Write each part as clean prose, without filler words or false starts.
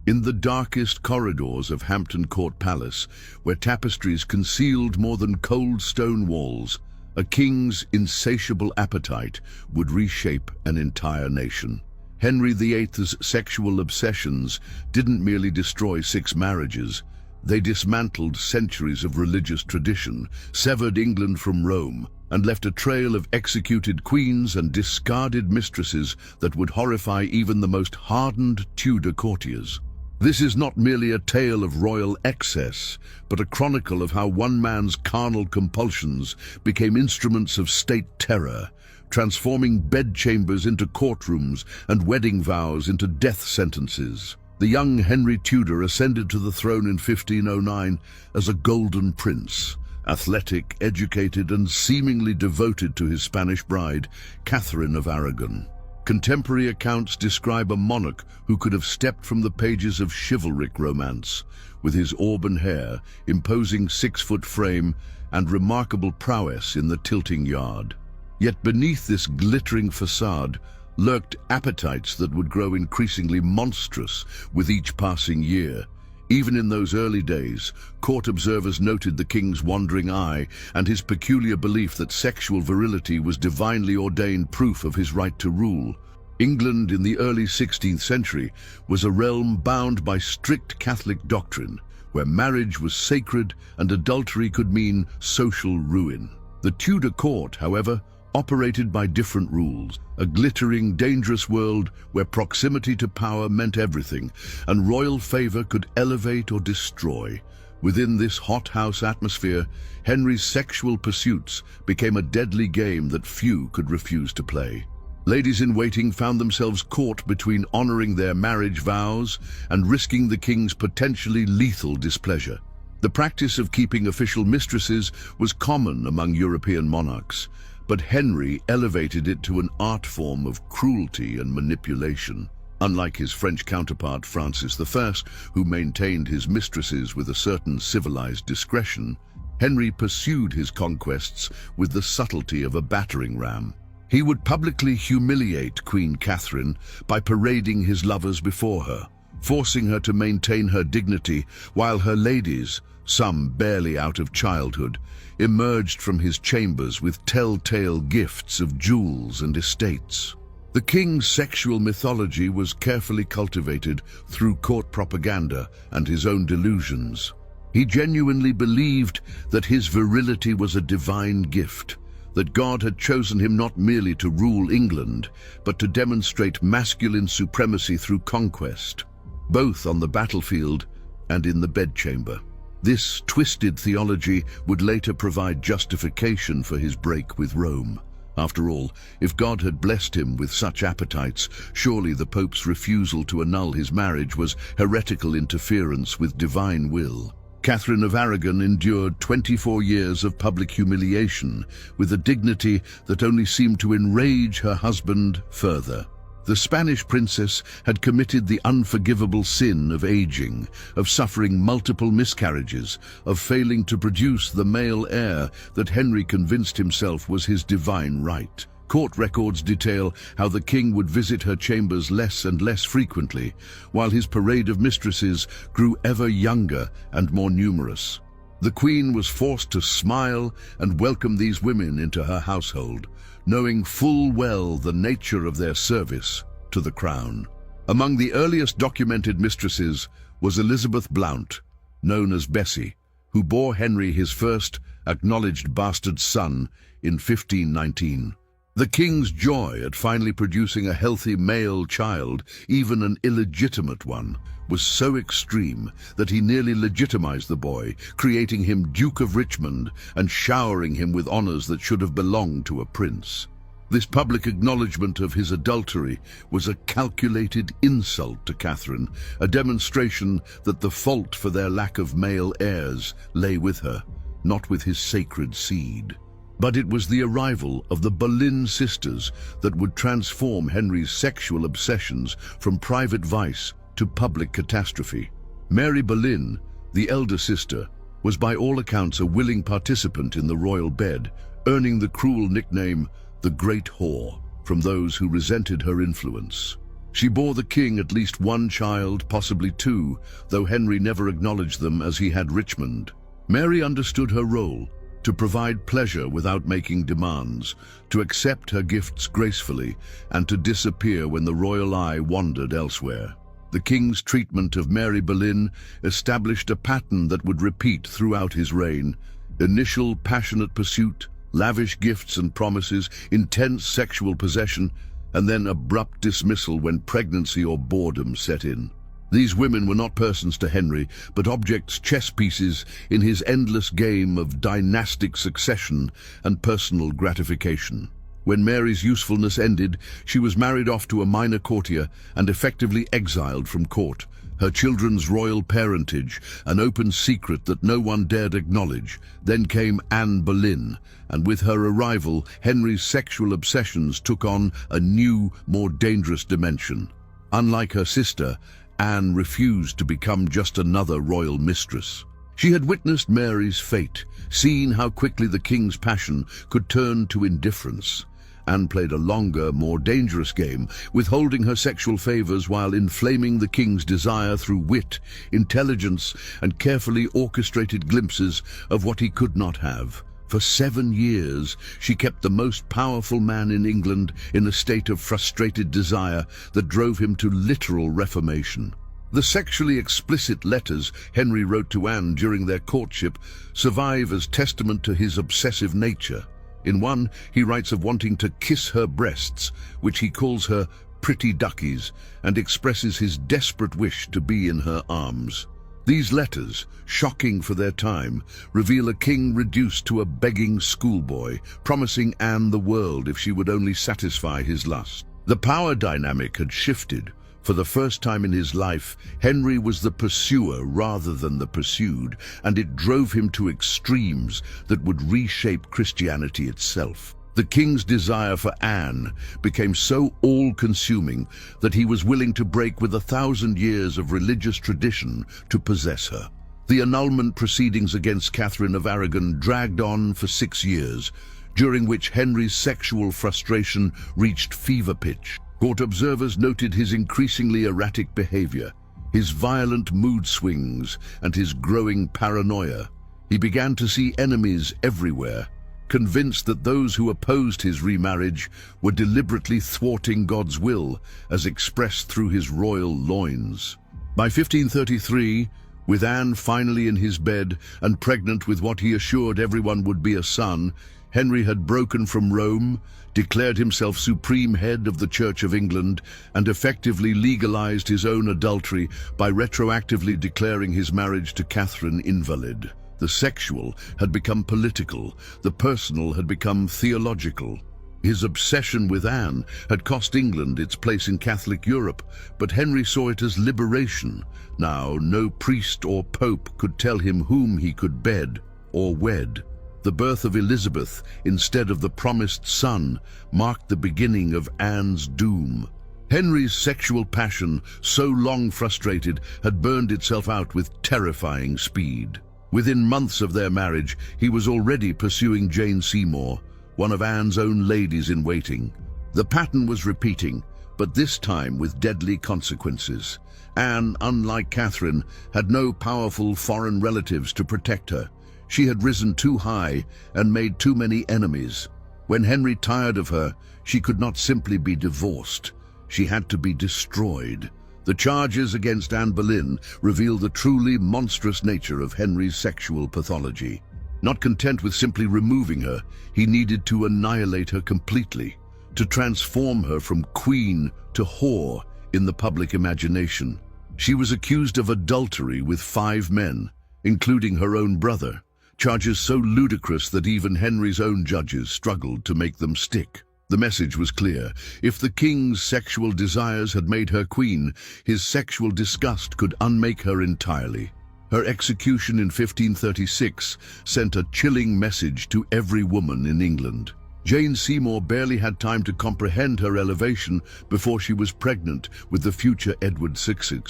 In the darkest corridors of Hampton Court Palace, where tapestries concealed more than cold stone walls, a king's insatiable appetite would reshape an entire nation. Henry VIII's sexual obsessions didn't merely destroy 6 marriages, they dismantled centuries of religious tradition, severed England from Rome, and left a trail of executed queens and discarded mistresses that would horrify even the most hardened Tudor courtiers. This is not merely a tale of royal excess, but a chronicle of how one man's carnal compulsions became instruments of state terror, transforming bedchambers into courtrooms and wedding vows into death sentences. The young Henry Tudor ascended to the throne in 1509 as a golden prince, athletic, educated, and seemingly devoted to his Spanish bride, Catherine of Aragon. Contemporary accounts describe a monarch who could have stepped from the pages of chivalric romance, with his auburn hair, imposing 6-foot frame, and remarkable prowess in the tilting yard. Yet beneath this glittering facade lurked appetites that would grow increasingly monstrous with each passing year. Even in those early days, court observers noted the king's wandering eye and his peculiar belief that sexual virility was divinely ordained proof of his right to rule. England in the early 16th century was a realm bound by strict Catholic doctrine, where marriage was sacred and adultery could mean social ruin. The Tudor court, however, operated by different rules, a glittering, dangerous world where proximity to power meant everything, and royal favor could elevate or destroy. Within this hothouse atmosphere, Henry's sexual pursuits became a deadly game that few could refuse to play. Ladies-in-waiting found themselves caught between honoring their marriage vows and risking the king's potentially lethal displeasure. The practice of keeping official mistresses was common among European monarchs, but Henry elevated it to an art form of cruelty and manipulation. Unlike his French counterpart Francis I, who maintained his mistresses with a certain civilized discretion, Henry pursued his conquests with the subtlety of a battering ram. He would publicly humiliate Queen Catherine by parading his lovers before her, forcing her to maintain her dignity while her ladies, some barely out of childhood, emerged from his chambers with telltale gifts of jewels and estates. The king's sexual mythology was carefully cultivated through court propaganda and his own delusions. He genuinely believed that his virility was a divine gift, that God had chosen him not merely to rule England, but to demonstrate masculine supremacy through conquest, both on the battlefield and in the bedchamber. This twisted theology would later provide justification for his break with Rome. After all, if God had blessed him with such appetites, surely the Pope's refusal to annul his marriage was heretical interference with divine will. Catherine of Aragon endured 24 years of public humiliation with a dignity that only seemed to enrage her husband further. The Spanish princess had committed the unforgivable sin of aging, of suffering multiple miscarriages, of failing to produce the male heir that Henry convinced himself was his divine right. Court records detail how the king would visit her chambers less and less frequently, while his parade of mistresses grew ever younger and more numerous. The queen was forced to smile and welcome these women into her household, knowing full well the nature of their service to the crown. Among the earliest documented mistresses was Elizabeth Blount, known as Bessie, who bore Henry his first acknowledged bastard son in 1519. The king's joy at finally producing a healthy male child, even an illegitimate one, was so extreme that he nearly legitimized the boy, creating him Duke of Richmond and showering him with honors that should have belonged to a prince. This public acknowledgement of his adultery was a calculated insult to Catherine, a demonstration that the fault for their lack of male heirs lay with her, not with his sacred seed. But it was the arrival of the Boleyn sisters that would transform Henry's sexual obsessions from private vice to public catastrophe. Mary Boleyn, the elder sister, was by all accounts a willing participant in the royal bed, earning the cruel nickname the Great Whore from those who resented her influence. She bore the king at least one child, possibly two, though Henry never acknowledged them as he had Richmond. Mary understood her role, to provide pleasure without making demands, to accept her gifts gracefully, and to disappear when the royal eye wandered elsewhere. The king's treatment of Mary Boleyn established a pattern that would repeat throughout his reign. Initial passionate pursuit, lavish gifts and promises, intense sexual possession, and then abrupt dismissal when pregnancy or boredom set in. These women were not persons to Henry, but objects, chess pieces in his endless game of dynastic succession and personal gratification. When Mary's usefulness ended, she was married off to a minor courtier and effectively exiled from court. Her children's royal parentage, an open secret that no one dared acknowledge. Then came Anne Boleyn, and with her arrival, Henry's sexual obsessions took on a new, more dangerous dimension. Unlike her sister, Anne refused to become just another royal mistress. She had witnessed Mary's fate, seen how quickly the king's passion could turn to indifference. Anne played a longer, more dangerous game, withholding her sexual favors while inflaming the king's desire through wit, intelligence, and carefully orchestrated glimpses of what he could not have. For 7 years, she kept the most powerful man in England in a state of frustrated desire that drove him to literal reformation. The sexually explicit letters Henry wrote to Anne during their courtship survive as testament to his obsessive nature. In one, he writes of wanting to kiss her breasts, which he calls her pretty duckies, and expresses his desperate wish to be in her arms. These letters, shocking for their time, reveal a king reduced to a begging schoolboy, promising Anne the world if she would only satisfy his lust. The power dynamic had shifted. For the first time in his life, Henry was the pursuer rather than the pursued, and it drove him to extremes that would reshape Christianity itself. The king's desire for Anne became so all-consuming that he was willing to break with 1,000 years of religious tradition to possess her. The annulment proceedings against Catherine of Aragon dragged on for 6 years, during which Henry's sexual frustration reached fever pitch. Court observers noted his increasingly erratic behavior, his violent mood swings, and his growing paranoia. He began to see enemies everywhere, convinced that those who opposed his remarriage were deliberately thwarting God's will as expressed through his royal loins. By 1533, with Anne finally in his bed and pregnant with what he assured everyone would be a son, Henry had broken from Rome, declared himself supreme head of the Church of England, and effectively legalized his own adultery by retroactively declaring his marriage to Catherine invalid. The sexual had become political, the personal had become theological. His obsession with Anne had cost England its place in Catholic Europe, but Henry saw it as liberation. Now, no priest or pope could tell him whom he could bed or wed. The birth of Elizabeth, instead of the promised son, marked the beginning of Anne's doom. Henry's sexual passion, so long frustrated, had burned itself out with terrifying speed. Within months of their marriage, he was already pursuing Jane Seymour, one of Anne's own ladies-in-waiting. The pattern was repeating, but this time with deadly consequences. Anne, unlike Catherine, had no powerful foreign relatives to protect her. She had risen too high and made too many enemies. When Henry tired of her, she could not simply be divorced. She had to be destroyed. The charges against Anne Boleyn reveal the truly monstrous nature of Henry's sexual pathology. Not content with simply removing her, he needed to annihilate her completely, to transform her from queen to whore in the public imagination. She was accused of adultery with 5 men, including her own brother, charges so ludicrous that even Henry's own judges struggled to make them stick. The message was clear. If the king's sexual desires had made her queen, his sexual disgust could unmake her entirely. Her execution in 1536 sent a chilling message to every woman in England. Jane Seymour barely had time to comprehend her elevation before she was pregnant with the future Edward VI.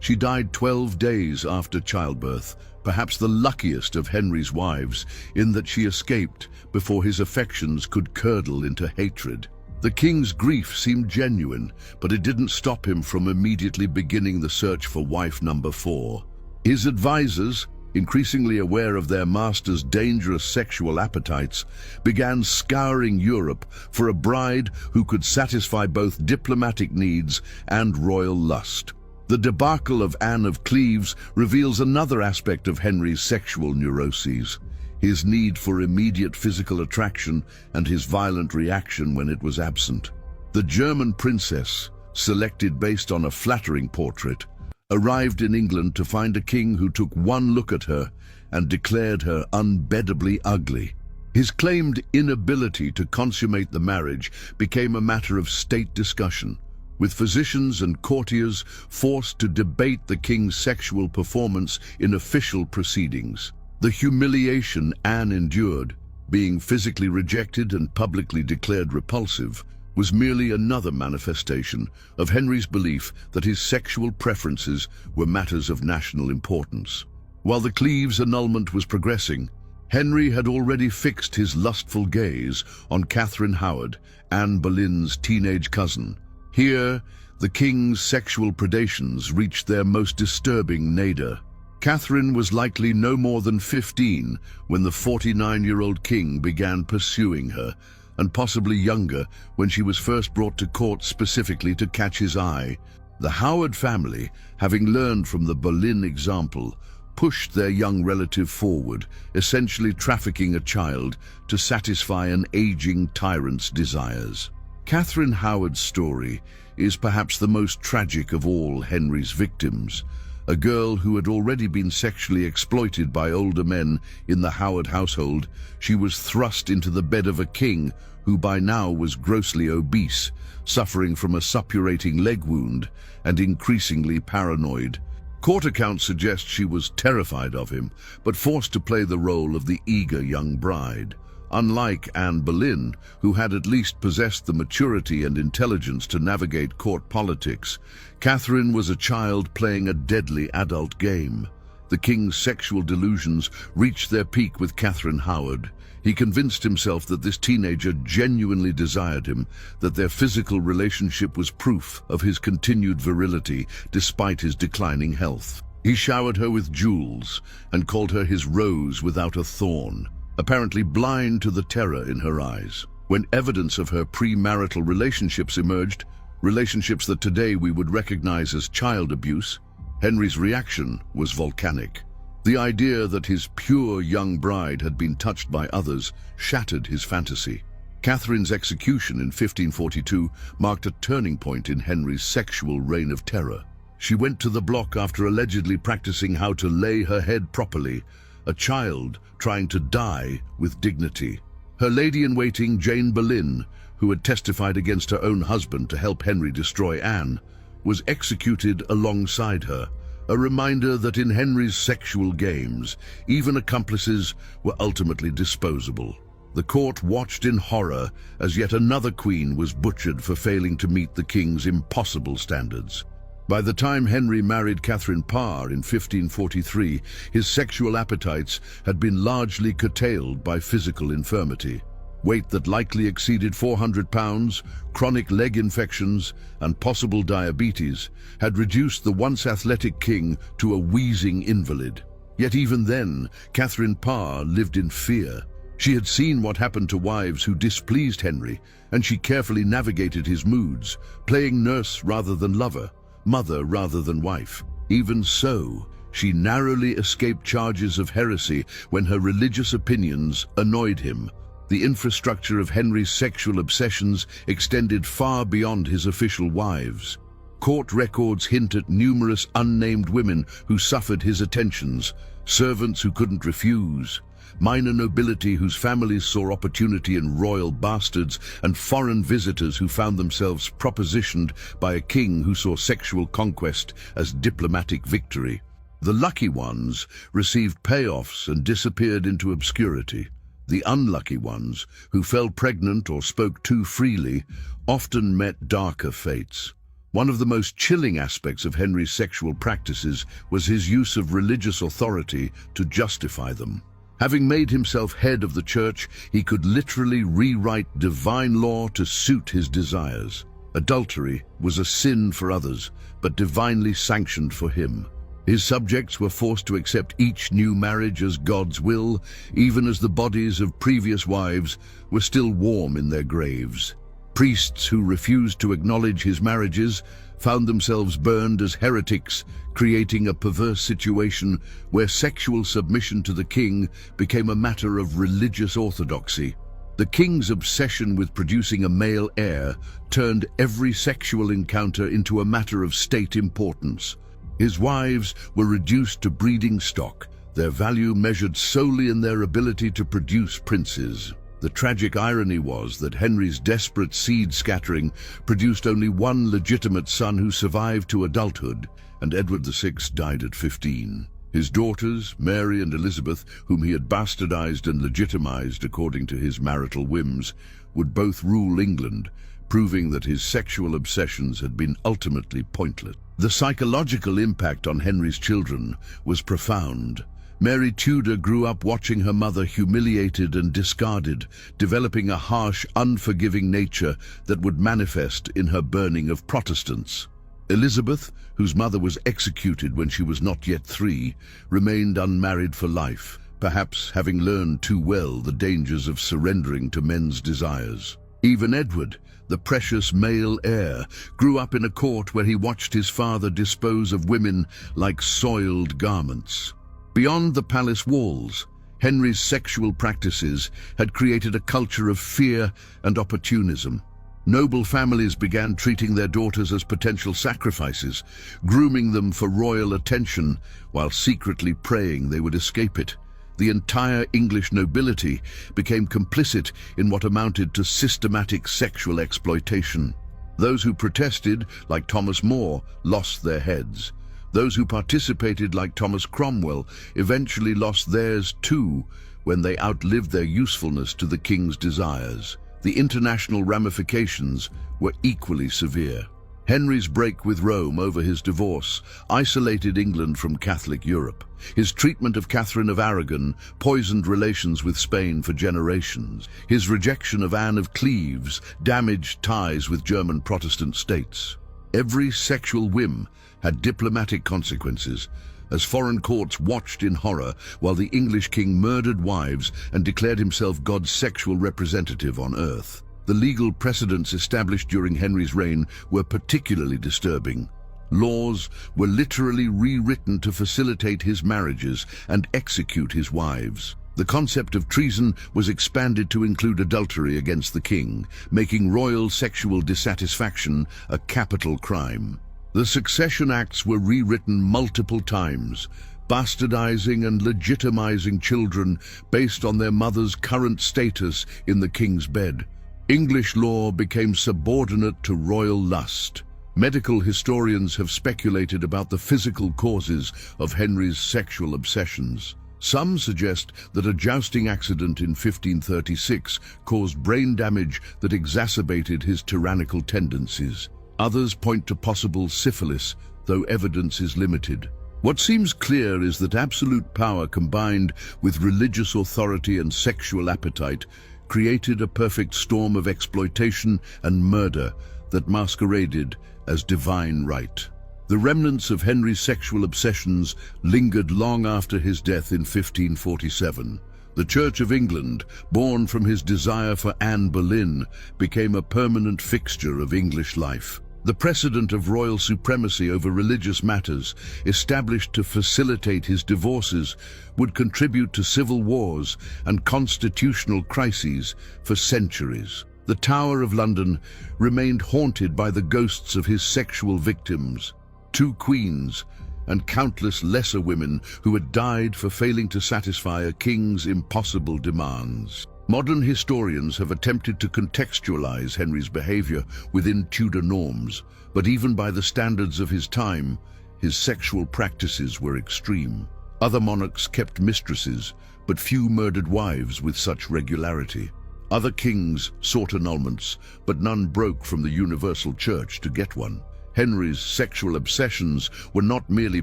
She died 12 days after childbirth, perhaps the luckiest of Henry's wives, in that she escaped before his affections could curdle into hatred. The king's grief seemed genuine, but it didn't stop him from immediately beginning the search for wife number 4. His advisors, increasingly aware of their master's dangerous sexual appetites, began scouring Europe for a bride who could satisfy both diplomatic needs and royal lust. The debacle of Anne of Cleves reveals another aspect of Henry's sexual neuroses: his need for immediate physical attraction and his violent reaction when it was absent. The German princess, selected based on a flattering portrait, arrived in England to find a king who took one look at her and declared her unbeddably ugly. His claimed inability to consummate the marriage became a matter of state discussion, with physicians and courtiers forced to debate the king's sexual performance in official proceedings. The humiliation Anne endured, being physically rejected and publicly declared repulsive, was merely another manifestation of Henry's belief that his sexual preferences were matters of national importance. While the Cleves annulment was progressing, Henry had already fixed his lustful gaze on Catherine Howard, Anne Boleyn's teenage cousin. Here, the king's sexual predations reached their most disturbing nadir. Catherine was likely no more than 15 when the 49-year-old king began pursuing her, and possibly younger when she was first brought to court specifically to catch his eye. The Howard family, having learned from the Boleyn example, pushed their young relative forward, essentially trafficking a child to satisfy an aging tyrant's desires. Catherine Howard's story is perhaps the most tragic of all Henry's victims. A girl who had already been sexually exploited by older men in the Howard household, she was thrust into the bed of a king who by now was grossly obese, suffering from a suppurating leg wound, and increasingly paranoid. Court accounts suggest she was terrified of him, but forced to play the role of the eager young bride. Unlike Anne Boleyn, who had at least possessed the maturity and intelligence to navigate court politics, Catherine was a child playing a deadly adult game. The king's sexual delusions reached their peak with Catherine Howard. He convinced himself that this teenager genuinely desired him, that their physical relationship was proof of his continued virility despite his declining health. He showered her with jewels and called her his rose without a thorn, apparently blind to the terror in her eyes. When evidence of her premarital relationships emerged, relationships that today we would recognize as child abuse, Henry's reaction was volcanic. The idea that his pure young bride had been touched by others shattered his fantasy. Catherine's execution in 1542 marked a turning point in Henry's sexual reign of terror. She went to the block after allegedly practicing how to lay her head properly, a child trying to die with dignity. Her lady-in-waiting, Jane Boleyn, who had testified against her own husband to help Henry destroy Anne, was executed alongside her, a reminder that in Henry's sexual games, even accomplices were ultimately disposable. The court watched in horror as yet another queen was butchered for failing to meet the king's impossible standards. By the time Henry married Catherine Parr in 1543, his sexual appetites had been largely curtailed by physical infirmity. Weight that likely exceeded 400 pounds, chronic leg infections, and possible diabetes had reduced the once athletic king to a wheezing invalid. Yet even then, Catherine Parr lived in fear. She had seen what happened to wives who displeased Henry, and she carefully navigated his moods, playing nurse rather than lover, mother rather than wife. Even so, she narrowly escaped charges of heresy when her religious opinions annoyed him. The infrastructure of Henry's sexual obsessions extended far beyond his official wives. Court records hint at numerous unnamed women who suffered his attentions, servants who couldn't refuse, minor nobility whose families saw opportunity in royal bastards, and foreign visitors who found themselves propositioned by a king who saw sexual conquest as diplomatic victory. The lucky ones received payoffs and disappeared into obscurity. The unlucky ones, who fell pregnant or spoke too freely, often met darker fates. One of the most chilling aspects of Henry's sexual practices was his use of religious authority to justify them. Having made himself head of the church, he could literally rewrite divine law to suit his desires. Adultery was a sin for others, but divinely sanctioned for him. His subjects were forced to accept each new marriage as God's will, even as the bodies of previous wives were still warm in their graves. Priests who refused to acknowledge his marriages found themselves burned as heretics, creating a perverse situation where sexual submission to the king became a matter of religious orthodoxy. The king's obsession with producing a male heir turned every sexual encounter into a matter of state importance. His wives were reduced to breeding stock, their value measured solely in their ability to produce princes. The tragic irony was that Henry's desperate seed scattering produced only one legitimate son who survived to adulthood, and Edward VI died at 15. His daughters, Mary and Elizabeth, whom he had bastardized and legitimized according to his marital whims, would both rule England, proving that his sexual obsessions had been ultimately pointless. The psychological impact on Henry's children was profound. Mary Tudor grew up watching her mother humiliated and discarded, developing a harsh, unforgiving nature that would manifest in her burning of Protestants. Elizabeth, whose mother was executed when she was not yet 3, remained unmarried for life, perhaps having learned too well the dangers of surrendering to men's desires. Even Edward, the precious male heir, grew up in a court where he watched his father dispose of women like soiled garments. Beyond the palace walls, Henry's sexual practices had created a culture of fear and opportunism. Noble families began treating their daughters as potential sacrifices, grooming them for royal attention while secretly praying they would escape it. The entire English nobility became complicit in what amounted to systematic sexual exploitation. Those who protested, like Thomas More, lost their heads. Those who participated, like Thomas Cromwell, eventually lost theirs too when they outlived their usefulness to the king's desires. The international ramifications were equally severe. Henry's break with Rome over his divorce isolated England from Catholic Europe. His treatment of Catherine of Aragon poisoned relations with Spain for generations. His rejection of Anne of Cleves damaged ties with German Protestant states. Every sexual whim had diplomatic consequences, as foreign courts watched in horror while the English king murdered wives and declared himself God's sexual representative on earth. The legal precedents established during Henry's reign were particularly disturbing. Laws were literally rewritten to facilitate his marriages and execute his wives. The concept of treason was expanded to include adultery against the king, making royal sexual dissatisfaction a capital crime. The Succession Acts were rewritten multiple times, bastardizing and legitimizing children based on their mother's current status in the king's bed. English law became subordinate to royal lust. Medical historians have speculated about the physical causes of Henry's sexual obsessions. Some suggest that a jousting accident in 1536 caused brain damage that exacerbated his tyrannical tendencies. Others point to possible syphilis, though evidence is limited. What seems clear is that absolute power combined with religious authority and sexual appetite created a perfect storm of exploitation and murder that masqueraded as divine right. The remnants of Henry's sexual obsessions lingered long after his death in 1547. The Church of England, born from his desire for Anne Boleyn, became a permanent fixture of English life. The precedent of royal supremacy over religious matters, established to facilitate his divorces, would contribute to civil wars and constitutional crises for centuries. The Tower of London remained haunted by the ghosts of his sexual victims, 2 queens and countless lesser women who had died for failing to satisfy a king's impossible demands. Modern historians have attempted to contextualize Henry's behavior within Tudor norms, but even by the standards of his time, his sexual practices were extreme. Other monarchs kept mistresses, but few murdered wives with such regularity. Other kings sought annulments, but none broke from the universal church to get one. Henry's sexual obsessions were not merely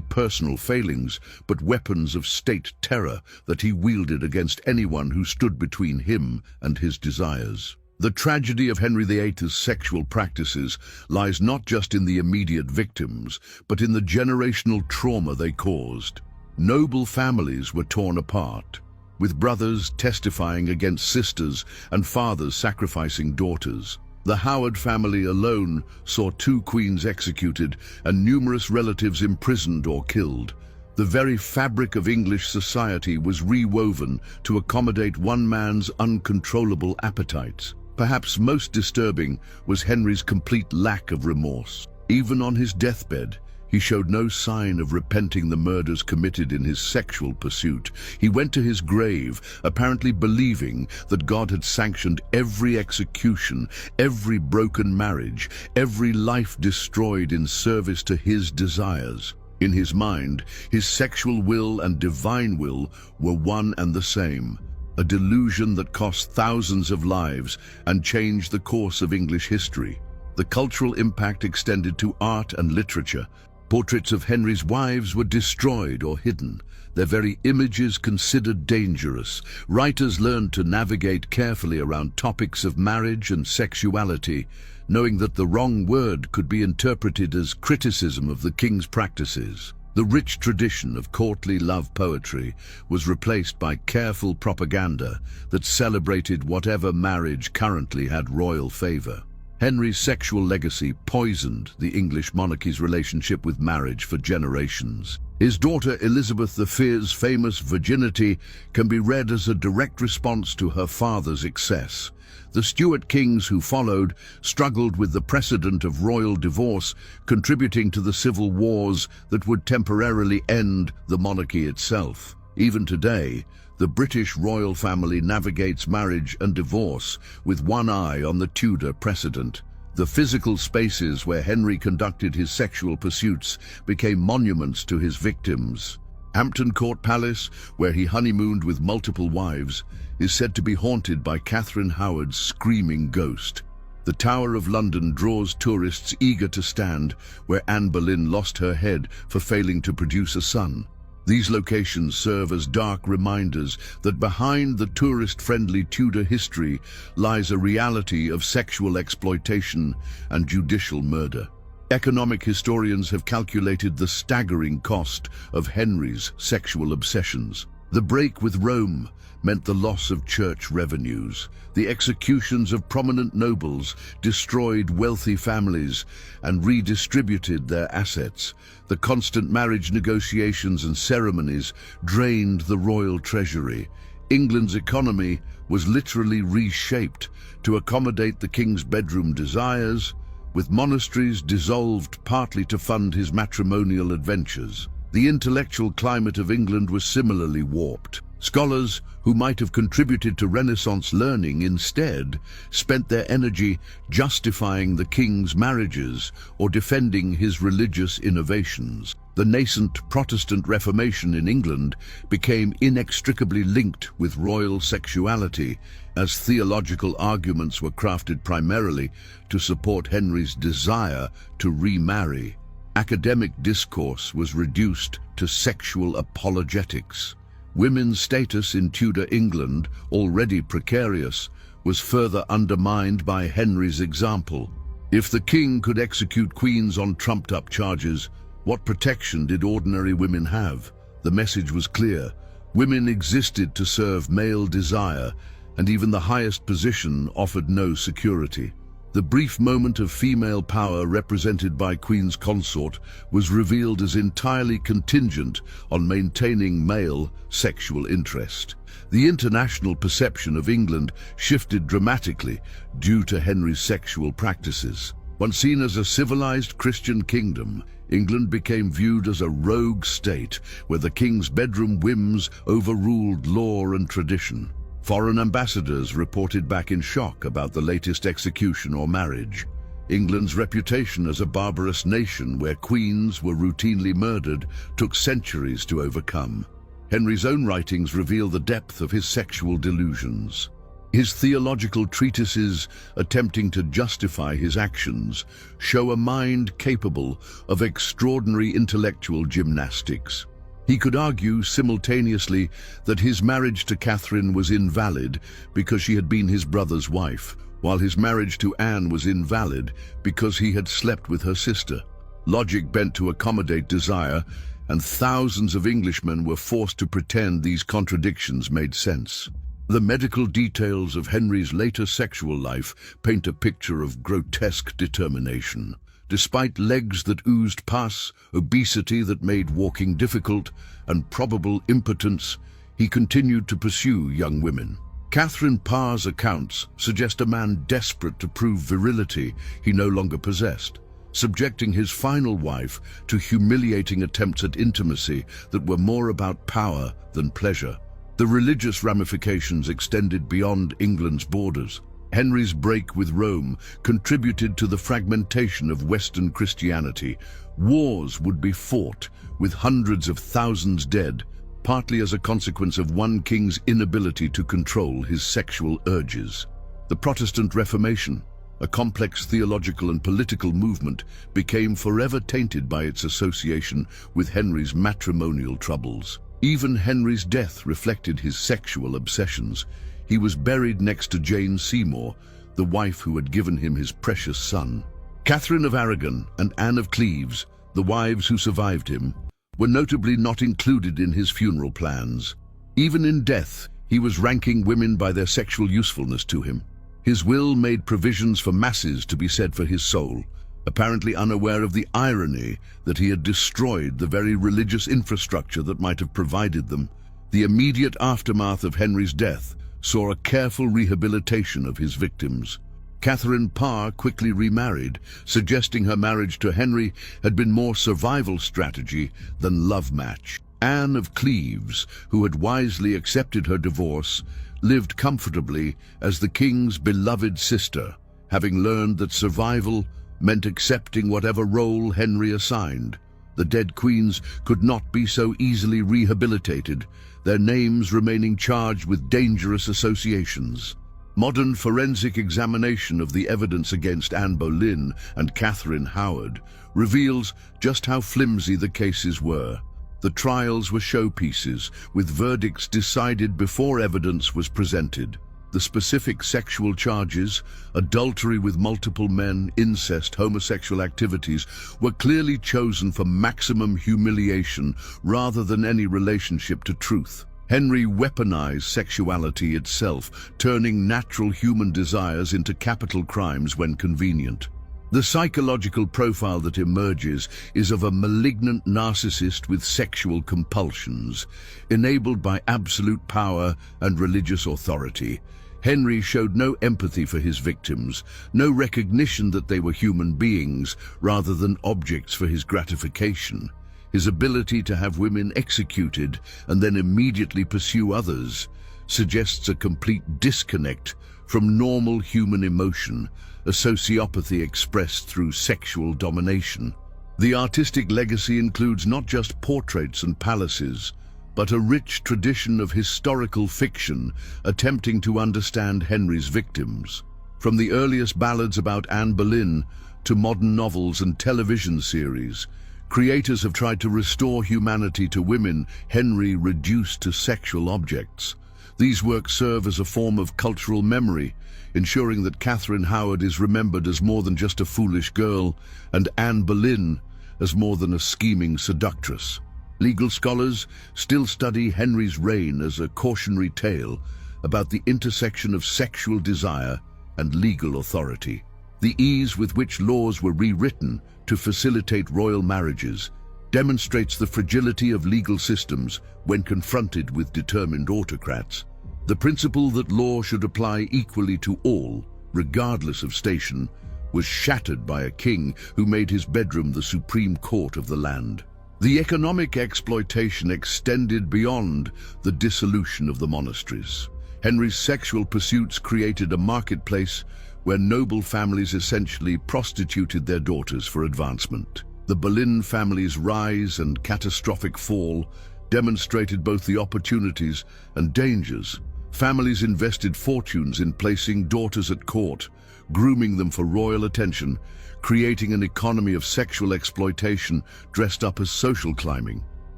personal failings, but weapons of state terror that he wielded against anyone who stood between him and his desires. The tragedy of Henry VIII's sexual practices lies not just in the immediate victims, but in the generational trauma they caused. Noble families were torn apart, with brothers testifying against sisters and fathers sacrificing daughters. The Howard family alone saw 2 queens executed and numerous relatives imprisoned or killed. The very fabric of English society was rewoven to accommodate one man's uncontrollable appetites. Perhaps most disturbing was Henry's complete lack of remorse. Even on his deathbed, he showed no sign of repenting the murders committed in his sexual pursuit. He went to his grave, apparently believing that God had sanctioned every execution, every broken marriage, every life destroyed in service to his desires. In his mind, his sexual will and divine will were one and the same, a delusion that cost thousands of lives and changed the course of English history. The cultural impact extended to art and literature. Portraits of Henry's wives were destroyed or hidden, their very images considered dangerous. Writers learned to navigate carefully around topics of marriage and sexuality, knowing that the wrong word could be interpreted as criticism of the king's practices. The rich tradition of courtly love poetry was replaced by careful propaganda that celebrated whatever marriage currently had royal favor. Henry's sexual legacy poisoned the English monarchy's relationship with marriage for generations. His daughter Elizabeth I's famous virginity can be read as a direct response to her father's excess. The Stuart kings who followed struggled with the precedent of royal divorce, contributing to the civil wars that would temporarily end the monarchy itself. Even today, the British royal family navigates marriage and divorce with one eye on the Tudor precedent. The physical spaces where Henry conducted his sexual pursuits became monuments to his victims. Hampton Court Palace, where he honeymooned with multiple wives, is said to be haunted by Catherine Howard's screaming ghost. The Tower of London draws tourists eager to stand where Anne Boleyn lost her head for failing to produce a son. These locations serve as dark reminders that behind the tourist-friendly Tudor history lies a reality of sexual exploitation and judicial murder. Economic historians have calculated the staggering cost of Henry's sexual obsessions. The break with Rome meant the loss of church revenues. The executions of prominent nobles destroyed wealthy families and redistributed their assets. The constant marriage negotiations and ceremonies drained the royal treasury. England's economy was literally reshaped to accommodate the king's bedroom desires, with monasteries dissolved partly to fund his matrimonial adventures. The intellectual climate of England was similarly warped. Scholars who might have contributed to Renaissance learning instead spent their energy justifying the king's marriages or defending his religious innovations. The nascent Protestant Reformation in England became inextricably linked with royal sexuality, as theological arguments were crafted primarily to support Henry's desire to remarry. Academic discourse was reduced to sexual apologetics. Women's status in Tudor England, already precarious, was further undermined by Henry's example. If the king could execute queens on trumped-up charges, what protection did ordinary women have? The message was clear. Women existed to serve male desire, and even the highest position offered no security. The brief moment of female power represented by Queen's Consort was revealed as entirely contingent on maintaining male sexual interest. The international perception of England shifted dramatically due to Henry's sexual practices. Once seen as a civilized Christian kingdom, England became viewed as a rogue state where the king's bedroom whims overruled law and tradition. Foreign ambassadors reported back in shock about the latest execution or marriage. England's reputation as a barbarous nation where queens were routinely murdered took centuries to overcome. Henry's own writings reveal the depth of his sexual delusions. His theological treatises, attempting to justify his actions, show a mind capable of extraordinary intellectual gymnastics. He could argue simultaneously that his marriage to Catherine was invalid because she had been his brother's wife, while his marriage to Anne was invalid because he had slept with her sister. Logic bent to accommodate desire, and thousands of Englishmen were forced to pretend these contradictions made sense. The medical details of Henry's later sexual life paint a picture of grotesque determination. Despite legs that oozed pus, obesity that made walking difficult, and probable impotence, he continued to pursue young women. Catherine Parr's accounts suggest a man desperate to prove virility he no longer possessed, subjecting his final wife to humiliating attempts at intimacy that were more about power than pleasure. The religious ramifications extended beyond England's borders. Henry's break with Rome contributed to the fragmentation of Western Christianity. Wars would be fought, with hundreds of thousands dead, partly as a consequence of one king's inability to control his sexual urges. The Protestant Reformation, a complex theological and political movement, became forever tainted by its association with Henry's matrimonial troubles. Even Henry's death reflected his sexual obsessions. He was buried next to Jane Seymour, the wife who had given him his precious son. Catherine of Aragon and Anne of Cleves, the wives who survived him, were notably not included in his funeral plans. Even in death, he was ranking women by their sexual usefulness to him. His will made provisions for masses to be said for his soul, apparently unaware of the irony that he had destroyed the very religious infrastructure that might have provided them. The immediate aftermath of Henry's death saw a careful rehabilitation of his victims. Catherine Parr quickly remarried, suggesting her marriage to Henry had been more survival strategy than love match. Anne of Cleves, who had wisely accepted her divorce, lived comfortably as the king's beloved sister, having learned that survival meant accepting whatever role Henry assigned. The dead queens could not be so easily rehabilitated, their names remaining charged with dangerous associations. Modern forensic examination of the evidence against Anne Boleyn and Catherine Howard reveals just how flimsy the cases were. The trials were showpieces, with verdicts decided before evidence was presented. The specific sexual charges, adultery with multiple men, incest, homosexual activities, were clearly chosen for maximum humiliation rather than any relationship to truth. Henry weaponized sexuality itself, turning natural human desires into capital crimes when convenient. The psychological profile that emerges is of a malignant narcissist with sexual compulsions, enabled by absolute power and religious authority. Henry showed no empathy for his victims, no recognition that they were human beings rather than objects for his gratification. His ability to have women executed and then immediately pursue others suggests a complete disconnect from normal human emotion, a sociopathy expressed through sexual domination. The artistic legacy includes not just portraits and palaces, but a rich tradition of historical fiction attempting to understand Henry's victims. From the earliest ballads about Anne Boleyn to modern novels and television series, creators have tried to restore humanity to women Henry reduced to sexual objects. These works serve as a form of cultural memory, ensuring that Catherine Howard is remembered as more than just a foolish girl, and Anne Boleyn as more than a scheming seductress. Legal scholars still study Henry's reign as a cautionary tale about the intersection of sexual desire and legal authority. The ease with which laws were rewritten to facilitate royal marriages demonstrates the fragility of legal systems when confronted with determined autocrats. The principle that law should apply equally to all, regardless of station, was shattered by a king who made his bedroom the supreme court of the land. The economic exploitation extended beyond the dissolution of the monasteries. Henry's sexual pursuits created a marketplace where noble families essentially prostituted their daughters for advancement. The Boleyn family's rise and catastrophic fall demonstrated both the opportunities and dangers Families invested fortunes in placing daughters at court, grooming them for royal attention, creating an economy of sexual exploitation dressed up as social climbing.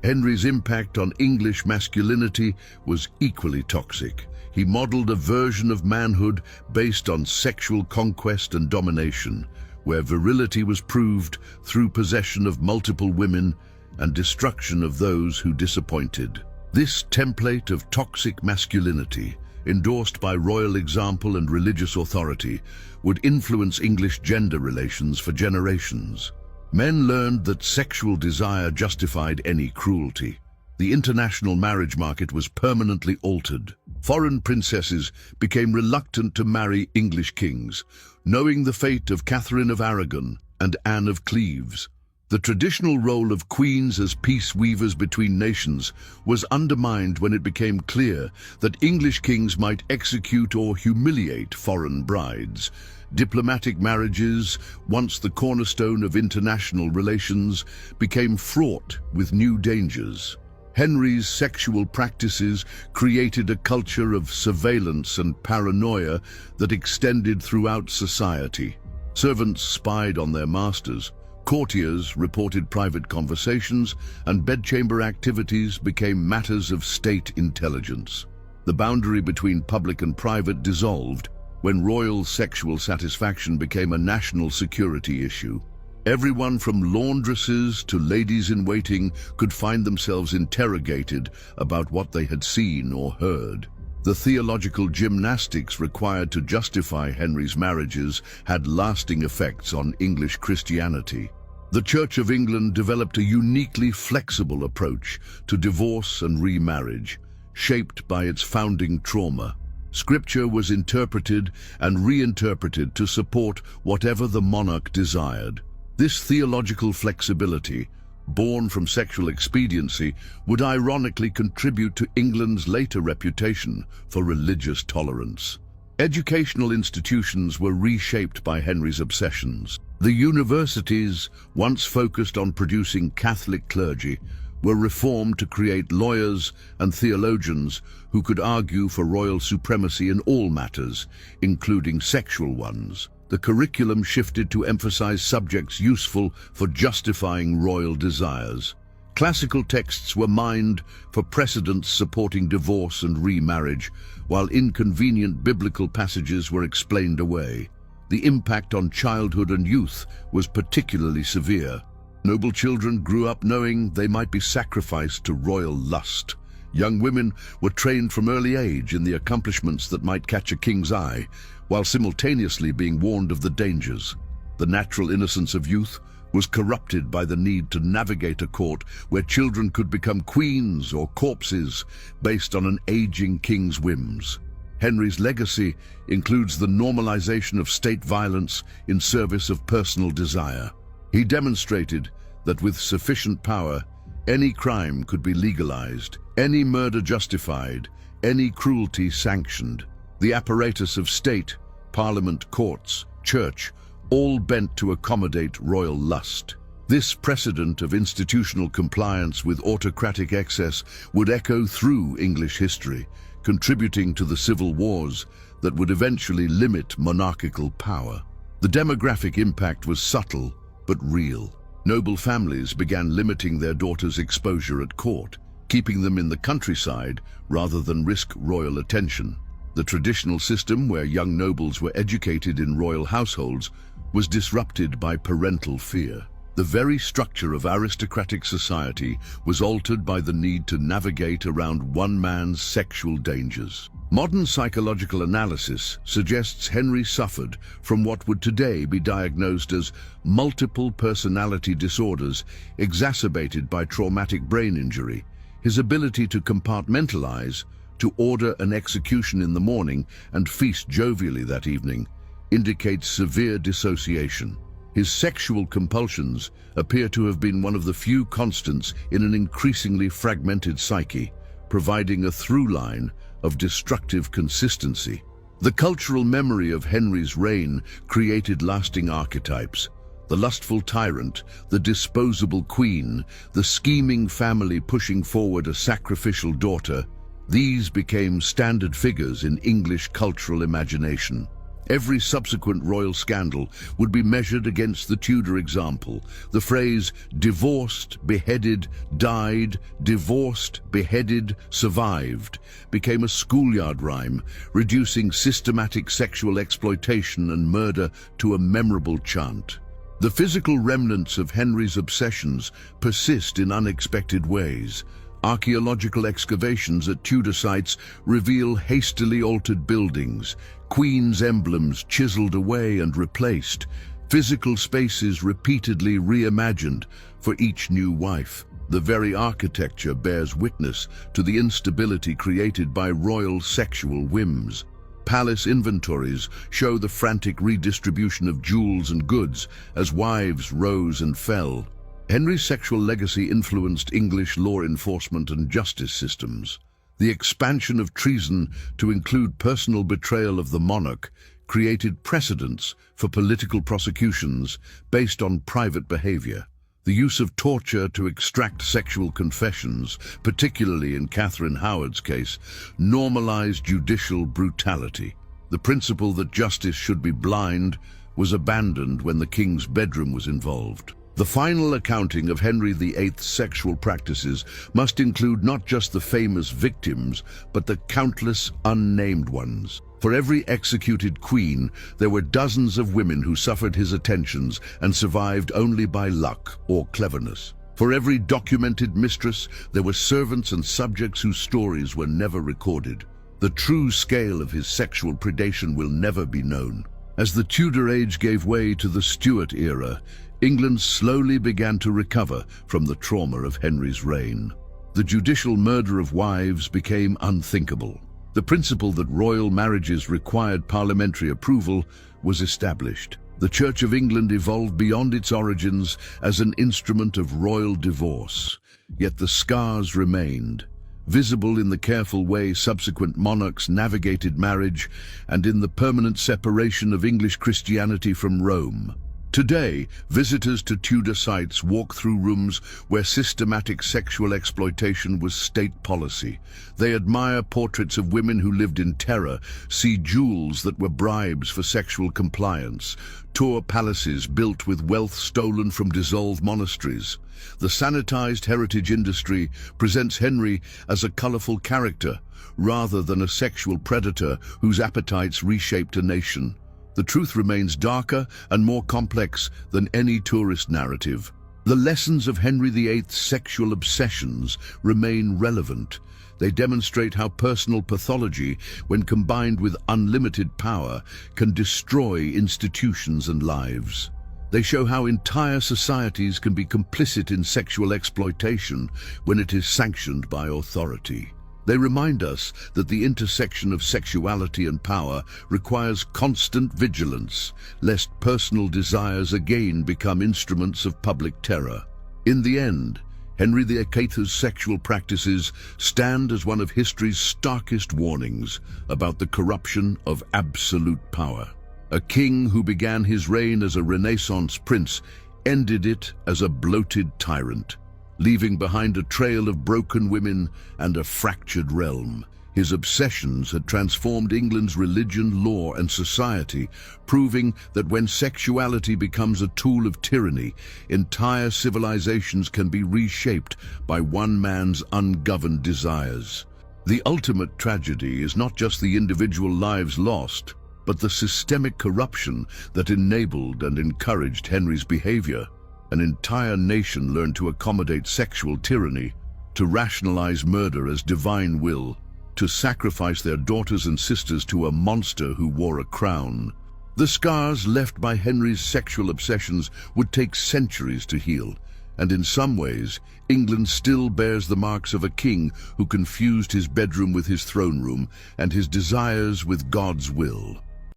Henry's impact on English masculinity was equally toxic. He modeled a version of manhood based on sexual conquest and domination, where virility was proved through possession of multiple women and destruction of those who disappointed. This template of toxic masculinity, endorsed by royal example and religious authority, would influence English gender relations for generations. Men learned that sexual desire justified any cruelty. The international marriage market was permanently altered. Foreign princesses became reluctant to marry English kings, knowing the fate of Catherine of Aragon and Anne of Cleves. The traditional role of queens as peace weavers between nations was undermined when it became clear that English kings might execute or humiliate foreign brides. Diplomatic marriages, once the cornerstone of international relations, became fraught with new dangers. Henry's sexual practices created a culture of surveillance and paranoia that extended throughout society. Servants spied on their masters, courtiers reported private conversations, and bedchamber activities became matters of state intelligence. The boundary between public and private dissolved when royal sexual satisfaction became a national security issue. Everyone from laundresses to ladies-in-waiting could find themselves interrogated about what they had seen or heard. The theological gymnastics required to justify Henry's marriages had lasting effects on English Christianity. The Church of England developed a uniquely flexible approach to divorce and remarriage, shaped by its founding trauma. Scripture was interpreted and reinterpreted to support whatever the monarch desired. This theological flexibility, born from sexual expediency, would ironically contribute to England's later reputation for religious tolerance. Educational institutions were reshaped by Henry's obsessions. The universities, once focused on producing Catholic clergy, were reformed to create lawyers and theologians who could argue for royal supremacy in all matters, including sexual ones. The curriculum shifted to emphasize subjects useful for justifying royal desires. Classical texts were mined for precedents supporting divorce and remarriage, while inconvenient biblical passages were explained away. The impact on childhood and youth was particularly severe. Noble children grew up knowing they might be sacrificed to royal lust. Young women were trained from early age in the accomplishments that might catch a king's eye, while simultaneously being warned of the dangers. The natural innocence of youth was corrupted by the need to navigate a court where children could become queens or corpses based on an aging king's whims. Henry's legacy includes the normalization of state violence in service of personal desire. He demonstrated that with sufficient power, any crime could be legalized, any murder justified, any cruelty sanctioned. The apparatus of state, parliament, courts, church, all bent to accommodate royal lust. This precedent of institutional compliance with autocratic excess would echo through English history, contributing to the civil wars that would eventually limit monarchical power. The demographic impact was subtle but real. Noble families began limiting their daughters' exposure at court, keeping them in the countryside rather than risk royal attention. The traditional system where young nobles were educated in royal households was disrupted by parental fear. The very structure of aristocratic society was altered by the need to navigate around one man's sexual dangers. Modern psychological analysis suggests Henry suffered from what would today be diagnosed as multiple personality disorders exacerbated by traumatic brain injury. His ability to compartmentalize, to order an execution in the morning and feast jovially that evening, indicates severe dissociation. His sexual compulsions appear to have been one of the few constants in an increasingly fragmented psyche, providing a through line of destructive consistency. The cultural memory of Henry's reign created lasting archetypes. The lustful tyrant, the disposable queen, the scheming family pushing forward a sacrificial daughter. These became standard figures in English cultural imagination. Every subsequent royal scandal would be measured against the Tudor example. The phrase divorced, beheaded, died, divorced, beheaded, survived became a schoolyard rhyme, reducing systematic sexual exploitation and murder to a memorable chant. The physical remnants of Henry's obsessions persist in unexpected ways. Archaeological excavations at Tudor sites reveal hastily altered buildings, Queen's emblems chiseled away and replaced, physical spaces repeatedly reimagined for each new wife. The very architecture bears witness to the instability created by royal sexual whims. Palace inventories show the frantic redistribution of jewels and goods as wives rose and fell. Henry's sexual legacy influenced English law enforcement and justice systems. The expansion of treason to include personal betrayal of the monarch created precedents for political prosecutions based on private behavior. The use of torture to extract sexual confessions, particularly in Catherine Howard's case, normalized judicial brutality. The principle that justice should be blind was abandoned when the king's bedroom was involved. The final accounting of Henry VIII's sexual practices must include not just the famous victims, but the countless unnamed ones. For every executed queen, there were dozens of women who suffered his attentions and survived only by luck or cleverness. For every documented mistress, there were servants and subjects whose stories were never recorded. The true scale of his sexual predation will never be known. As the Tudor age gave way to the Stuart era, England slowly began to recover from the trauma of Henry's reign. The judicial murder of wives became unthinkable. The principle that royal marriages required parliamentary approval was established. The Church of England evolved beyond its origins as an instrument of royal divorce. Yet the scars remained, visible in the careful way subsequent monarchs navigated marriage and in the permanent separation of English Christianity from Rome. Today, visitors to Tudor sites walk through rooms where systematic sexual exploitation was state policy. They admire portraits of women who lived in terror, see jewels that were bribes for sexual compliance, tour palaces built with wealth stolen from dissolved monasteries. The sanitized heritage industry presents Henry as a colorful character, rather than a sexual predator whose appetites reshaped a nation. The truth remains darker and more complex than any tourist narrative. The lessons of Henry VIII's sexual obsessions remain relevant. They demonstrate how personal pathology, when combined with unlimited power, can destroy institutions and lives. They show how entire societies can be complicit in sexual exploitation when it is sanctioned by authority. They remind us that the intersection of sexuality and power requires constant vigilance, lest personal desires again become instruments of public terror. In the end, Henry VIII's sexual practices stand as one of history's starkest warnings about the corruption of absolute power. A king who began his reign as a Renaissance prince ended it as a bloated tyrant, leaving behind a trail of broken women and a fractured realm. His obsessions had transformed England's religion, law, and society, proving that when sexuality becomes a tool of tyranny, entire civilizations can be reshaped by one man's ungoverned desires. The ultimate tragedy is not just the individual lives lost, but the systemic corruption that enabled and encouraged Henry's behavior. An entire nation learned to accommodate sexual tyranny, to rationalize murder as divine will, to sacrifice their daughters and sisters to a monster who wore a crown. The scars left by Henry's sexual obsessions would take centuries to heal, and in some ways, England still bears the marks of a king who confused his bedroom with his throne room and his desires with God's will.